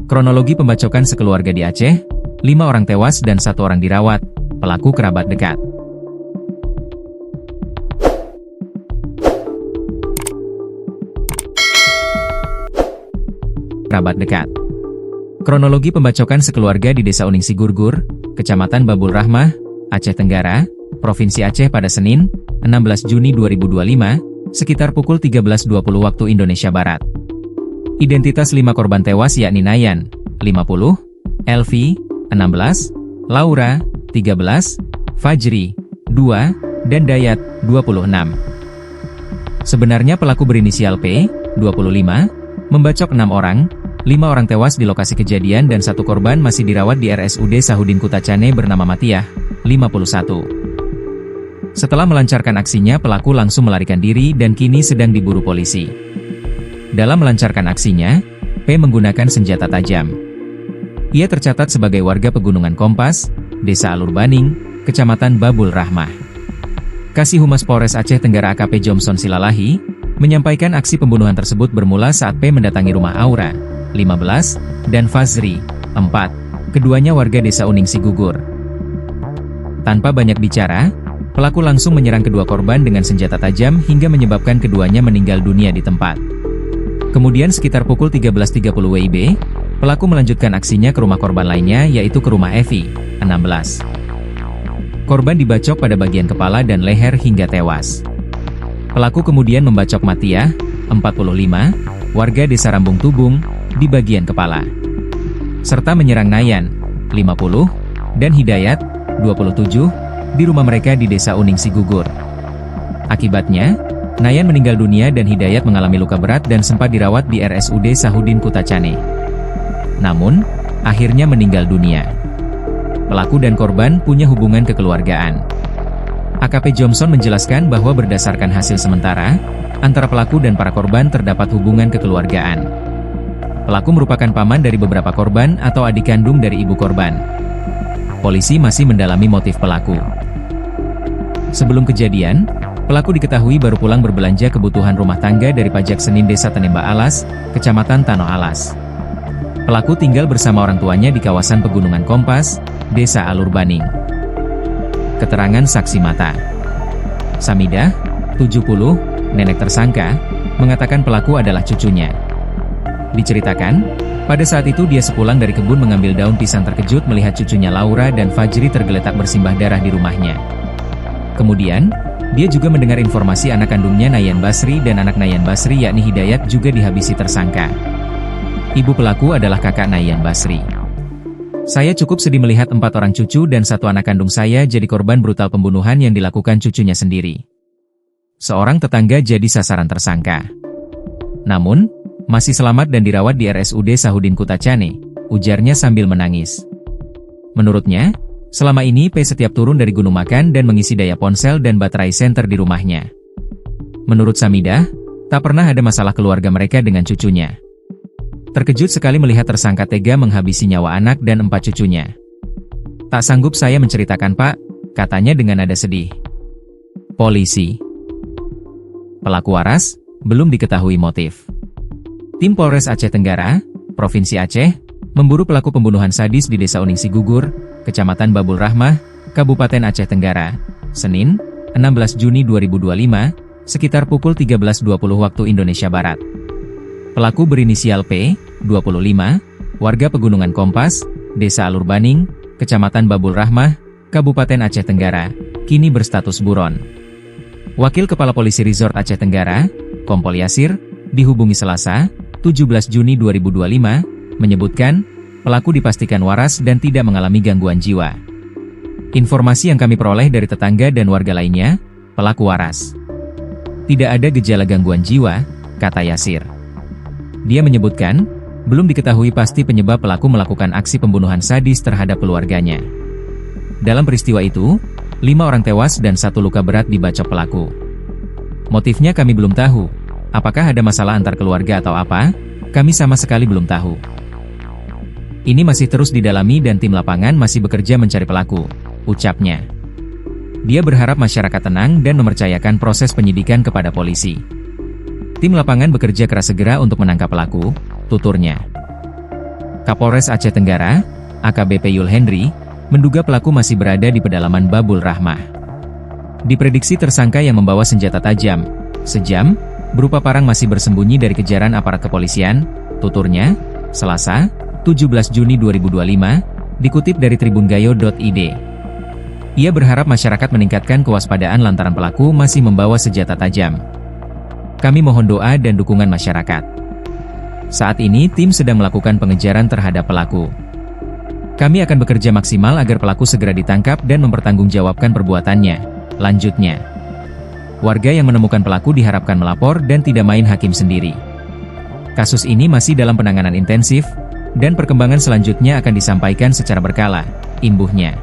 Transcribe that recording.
Kronologi pembacokan sekeluarga di Aceh, 5 orang tewas dan 1 orang dirawat, pelaku kerabat dekat. Kerabat dekat. Kronologi pembacokan sekeluarga di Desa Uningsi Gurgur, Kecamatan Babul Rahmah, Aceh Tenggara, Provinsi Aceh pada Senin, 16 Juni 2025, sekitar pukul 13.20 waktu Indonesia Barat. Identitas 5 korban tewas yakni Nayan, 50, Elvi, 16, Laura, 13, Fajri, 2, dan Dayat, 26. Sebenarnya pelaku berinisial P, 25, membacok 6 orang, 5 orang tewas di lokasi kejadian dan 1 korban masih dirawat di RSUD Sahudin Kutacane bernama Matiah, 51. Setelah melancarkan aksinya, pelaku langsung melarikan diri dan kini sedang diburu polisi. Dalam melancarkan aksinya, P menggunakan senjata tajam. Ia tercatat sebagai warga Pegunungan Kompas, Desa Alur Baning, Kecamatan Babul Rahmah. Kasih Humas Polres Aceh Tenggara AKP Jomson Silalahi, menyampaikan aksi pembunuhan tersebut bermula saat P mendatangi rumah Aura, 15, dan Fazri, 4, keduanya warga Desa Uningsi Gugur. Tanpa banyak bicara, pelaku langsung menyerang kedua korban dengan senjata tajam hingga menyebabkan keduanya meninggal dunia di tempat. Kemudian sekitar pukul 13.30 WIB, pelaku melanjutkan aksinya ke rumah korban lainnya yaitu ke rumah Evi, 16. Korban dibacok pada bagian kepala dan leher hingga tewas. Pelaku kemudian membacok Matiah, 45, warga Desa Rambung Tubung, di bagian kepala. Serta menyerang Nayan, 50, dan Hidayat, 27, di rumah mereka di Desa Uningsi Gugur. Akibatnya, Nayan meninggal dunia dan Hidayat mengalami luka berat dan sempat dirawat di RSUD Sahudin Kutacane. Namun, akhirnya meninggal dunia. Pelaku dan korban punya hubungan kekeluargaan. AKP Jomson menjelaskan bahwa berdasarkan hasil sementara, antara pelaku dan para korban terdapat hubungan kekeluargaan. Pelaku merupakan paman dari beberapa korban atau adik kandung dari ibu korban. Polisi masih mendalami motif pelaku. Sebelum kejadian, pelaku diketahui baru pulang berbelanja kebutuhan rumah tangga dari pajak Senin Desa Tenemba Alas, Kecamatan Tanoh Alas. Pelaku tinggal bersama orang tuanya di kawasan Pegunungan Kompas, Desa Alur Baning. Keterangan saksi mata. Samidah, 70, nenek tersangka, mengatakan pelaku adalah cucunya. Diceritakan, pada saat itu dia sepulang dari kebun mengambil daun pisang terkejut melihat cucunya Laura dan Fajri tergeletak bersimbah darah di rumahnya. Kemudian, dia juga mendengar informasi anak kandungnya Nayan Basri dan anak Nayan Basri yakni Hidayat juga dihabisi tersangka. Ibu pelaku adalah kakak Nayan Basri. Saya cukup sedih melihat 4 orang cucu dan 1 anak kandung saya jadi korban brutal pembunuhan yang dilakukan cucunya sendiri. Seorang tetangga jadi sasaran tersangka. Namun, masih selamat dan dirawat di RSUD Sahudin Kutacane, ujarnya sambil menangis. Menurutnya, selama ini P setiap turun dari gunung makan dan mengisi daya ponsel dan baterai senter di rumahnya. Menurut Samidah, tak pernah ada masalah keluarga mereka dengan cucunya. Terkejut sekali melihat tersangka tega menghabisi nyawa anak dan 4 cucunya. Tak sanggup saya menceritakan Pak, katanya dengan nada sedih. Polisi. Pelaku waras, belum diketahui motif. Tim Polres Aceh Tenggara, Provinsi Aceh, memburu pelaku pembunuhan sadis di Desa Uningsi Gugur, Kecamatan Babul Rahmah, Kabupaten Aceh Tenggara, Senin, 16 Juni 2025, sekitar pukul 13.20 waktu Indonesia Barat. Pelaku berinisial P, 25, warga Pegunungan Kompas, Desa Alur Baning, Kecamatan Babul Rahmah, Kabupaten Aceh Tenggara, kini berstatus buron. Wakil Kepala Polisi Resort Aceh Tenggara, Kompol Yasir, dihubungi Selasa, 17 Juni 2025, menyebutkan, pelaku dipastikan waras dan tidak mengalami gangguan jiwa. Informasi yang kami peroleh dari tetangga dan warga lainnya, pelaku waras. Tidak ada gejala gangguan jiwa, kata Yasir. Dia menyebutkan, belum diketahui pasti penyebab pelaku melakukan aksi pembunuhan sadis terhadap keluarganya. Dalam peristiwa itu, 5 orang tewas dan 1 luka berat dibacok pelaku. Motifnya kami belum tahu, apakah ada masalah antar keluarga atau apa, kami sama sekali belum tahu. Ini masih terus didalami dan tim lapangan masih bekerja mencari pelaku, ucapnya. Dia berharap masyarakat tenang dan mempercayakan proses penyidikan kepada polisi. Tim lapangan bekerja keras segera untuk menangkap pelaku, tuturnya. Kapolres Aceh Tenggara, AKBP Yul Henry, menduga pelaku masih berada di pedalaman Babul Rahmah. Diprediksi tersangka yang membawa senjata tajam, sejam, berupa parang masih bersembunyi dari kejaran aparat kepolisian, tuturnya, Selasa, 17 Juni 2025, dikutip dari tribungayo.id. Ia berharap masyarakat meningkatkan kewaspadaan lantaran pelaku masih membawa senjata tajam. Kami mohon doa dan dukungan masyarakat. Saat ini tim sedang melakukan pengejaran terhadap pelaku. Kami akan bekerja maksimal agar pelaku segera ditangkap dan mempertanggungjawabkan perbuatannya, lanjutnya. Warga yang menemukan pelaku diharapkan melapor dan tidak main hakim sendiri. Kasus ini masih dalam penanganan intensif, dan perkembangan selanjutnya akan disampaikan secara berkala, imbuhnya.